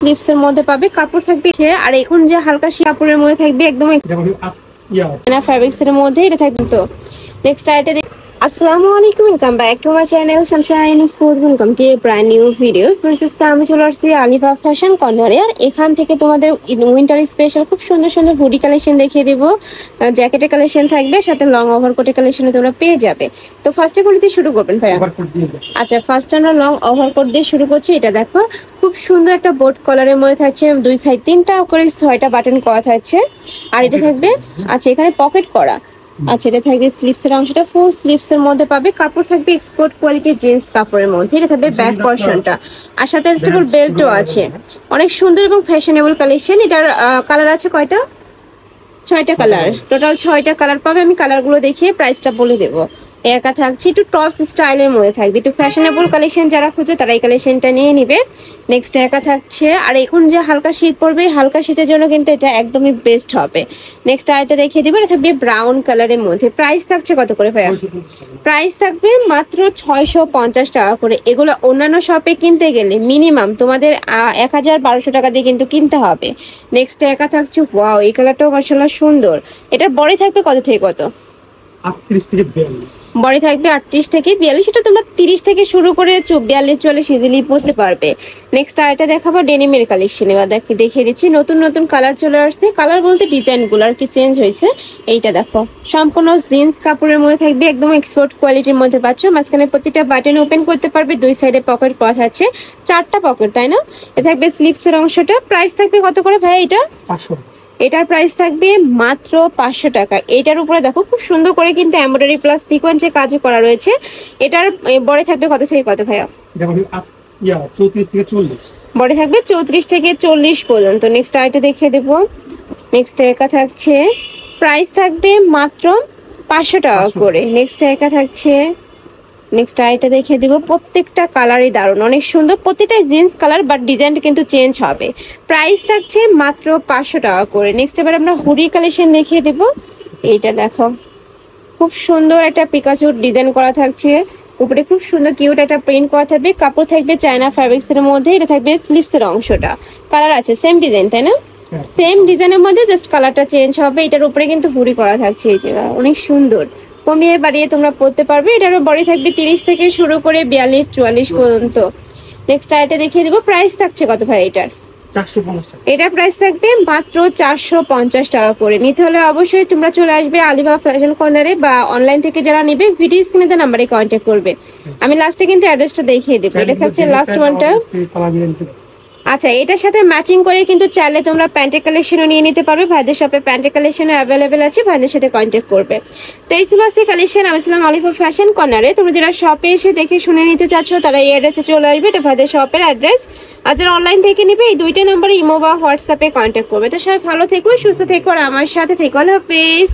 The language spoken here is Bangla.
স্লিভস এর মধ্যে পাবে, কাপড় থাকবে আর এখন যে হালকা কাপড়ের মধ্যে থাকবে একদম ফ্যাব্রিক্স এর মধ্যে এটা থাকবে। তো নেক্সট আইটেম আসসালামু আলাইকুম, welcome back to my channel Sunshine sport, welcome to A brand new video. First আমি চলে আসছি আলিফা ফ্যাশন কর্নারে, আর এখান থেকে তোমাদের উইন্টার স্পেশাল খুব সুন্দর সুন্দর হুডি কালেকশন দেখিয়ে দেবো। জ্যাকেটের কালেকশন থাকবে, সাথে লং ওভারকোটের কালেকশন তোমরা পেয়ে যাবে। তো ফার্স্টে কোন দিয়ে শুরু করবেন ভাইয়া? আচ্ছা, ফার্স্ট আমরা লং ওভারকোট দিয়ে শুরু করছি। এটা দেখো খুব সুন্দর একটা বোট কলারের মধ্যে থাকছে, দুই সাইড 3টা করে 6টা বাটন করা থাকছে, আর এটা থাকবে আচ্ছা এখানে পকেট করা। আচ্ছা, এটা থাকবে স্লিভস এর অংশটা, ফুল স্লিভস এর মধ্যে পাবে, কাপড় থাকবে এক্সপোর্ট কোয়ালিটি জিন্স কাপড়ের মধ্যে। এটা থাকবে ব্যাক পোরশনটা, আর সাথে স্টেবল বেল্টও আছে। অনেক সুন্দর এবং ফ্যাশনেবল কালেকশন। এটার কালার আছে কয়টা? 6টা কালার, টোটাল 6টা কালার পাবে। আমি কালারগুলো দেখিয়ে প্রাইসটা বলে দেবো। একা থাকছে একটু টপস স্টাইলের মধ্যে থাকবে, একটু ফ্যাশনেবল কালেকশন যারা খুঁজে তারা এই কালেকশনটা নিয়ে নিবে। নেক্সট একা থাকছে, আর এখন যে হালকা শীত পড়বে, হালকা শীতের জন্য কিন্তু এটা একদমই বেস্ট হবে। নেক্সট আরেকটা দেখিয়ে দিবো, এটা থাকবে ব্রাউন কালারের মধ্যে। প্রাইস থাকছে কত করে ভাইয়া? প্রাইস থাকবে মাত্র 650 টাকা করে। এগুলো অন্যান্য শপে কিনতে গেলে মিনিমাম তোমাদের 1000-1200 টাকা দিয়ে কিন্তু কিনতে হবে। নেক্সট একা থাকছে, ওয়াও এই কালারটাও মাশাআল্লাহ সুন্দর। এটার বডি থাকবে কত থেকে কত? 38 থেকে 42। বডি থাকবে 38 থেকে 42। এটা তোমরা 30 থেকে শুরু করে 42-44 ইজিলি পড়তে পারবে। নেক্সট আরেকটা দেখাবো ডেনিমের কালেকশন। এবার দেখিয়ে দিচ্ছি, নতুন নতুন কালার চলে আসছে। কালার বলতে ডিজাইনগুলো আর কি চেঞ্জ হয়েছে। এইটা দেখো সম্পূর্ণ জিন্স কাপড়ের মধ্যে থাকবে, একদম এক্সপোর্ট কোয়ালিটির মধ্যে পাচ্ছ। মাঝখানে প্রতিটা বাটন ওপেন করতে পারবে, দুই সাইডে পকেট করা আছে, 4টা পকেট, তাই না? এটা থাকবে স্লিভস এর অংশটা। প্রাইস থাকবে কত করে ভাই এটা? 500। এটার প্রাইস থাকবে মাত্র 500 টাকা। এটার উপরে দেখো খুব সুন্দর করে কিন্তু এমব্রয়ডারি প্লাস সিকোয়েন্সের কাজও করা রয়েছে। এটার বডি থাকবে কত থেকে কত ভাইয়া? এটা মানে 34 থেকে 40। বডি থাকবে 34 থেকে 40 পর্যন্ত। নেক্সট আইটা দেখিয়ে দেব। নেক্সট একা থাকছে, প্রাইস থাকবে মাত্র 500 টাকা করে। নেক্সট একা থাকছে, নেক্সট আইটা দেখিয়ে দিব। প্রত্যেকটা কালারই দারুণ, অনেক সুন্দর। প্রত্যেকটা জিন্স কালার, বাট ডিজাইনটা কিন্তু চেঞ্জ হবে। প্রাইস থাকছে মাত্র 500 টাকা করে। নেক্সট এবার আমরা হুডি কালেকশন দেখিয়ে দেব। এইটা দেখো খুব সুন্দর একটা পিকাচু ডিজাইন করা থাকছে, উপরে খুব সুন্দর কিউট একটা প্রিন্ট করা থাকবে। কাপড় থাকবে চায়না ফ্যাব্রিক্স এর মধ্যে। এটা থাকবে স্লিভস এর অংশটা, কালার আছে সেম ডিজাইন, তাই না? সেম ডিজাইনের মধ্যে জাস্ট কালারটা চেঞ্জ হবে। এটার উপরে কিন্তু হুডি করা থাকছে, এই যে অনেক সুন্দর। কমিয়ে বাড়িয়ে তোমরা পড়তে পারবে। এটারও বডি থাকবে 30 থেকে শুরু করে 42-44 পর্যন্ত। নেক্সট আইটা দেখিয়ে দিব। প্রাইস থাকছে কত ভাই এটার? 450 টাকা। এটার প্রাইস থাকবে মাত্র 450 টাকা করে। নিতে হলে অবশ্যই তোমরা চলে আসবে আলিফা ফ্যাশন কর্নারে, বা অনলাইন থেকে যারা নেবে ভিডিও স্ক্রিনে দেওয়া নাম্বারে কন্ট্যাক্ট করবে। আমি লাস্টে কিন্তু অ্যাড্রেসটা দেখিয়ে দেবো। এটা হচ্ছে লাস্ট ওয়ানটা। আচ্ছা, এটার সাথে ম্যাচিং করে কিন্তু চাইলে তোমরা প্যান্টের কালেকশনও নিয়ে নিতে পারবে। ভাইদের শপে প্যান্টের কালেকশনও অ্যাভেলেবেল আছে, ভাইদের সাথে কন্ট্যাক্ট করবে। তো এই ছিল আজকে কালেকশন। আমি ছিলাম আলিফা ফ্যাশন কর্নারে। তোমরা যারা শপে এসে দেখে শুনে নিতে চাচ্ছ তারা এই অ্যাড্রেসে চলে আসবে, এটা ভাইদের শপের অ্যাড্রেস। আর যারা অনলাইন থেকে নিবে এই 2টা নাম্বারে ইমো বা হোয়াটসঅ্যাপে কন্ট্যাক্ট করবে। তো সবাই ভালো থেকো, সুস্থ থেকো, আর আমার সাথে থেকো। আল্লাহ হাফেজ।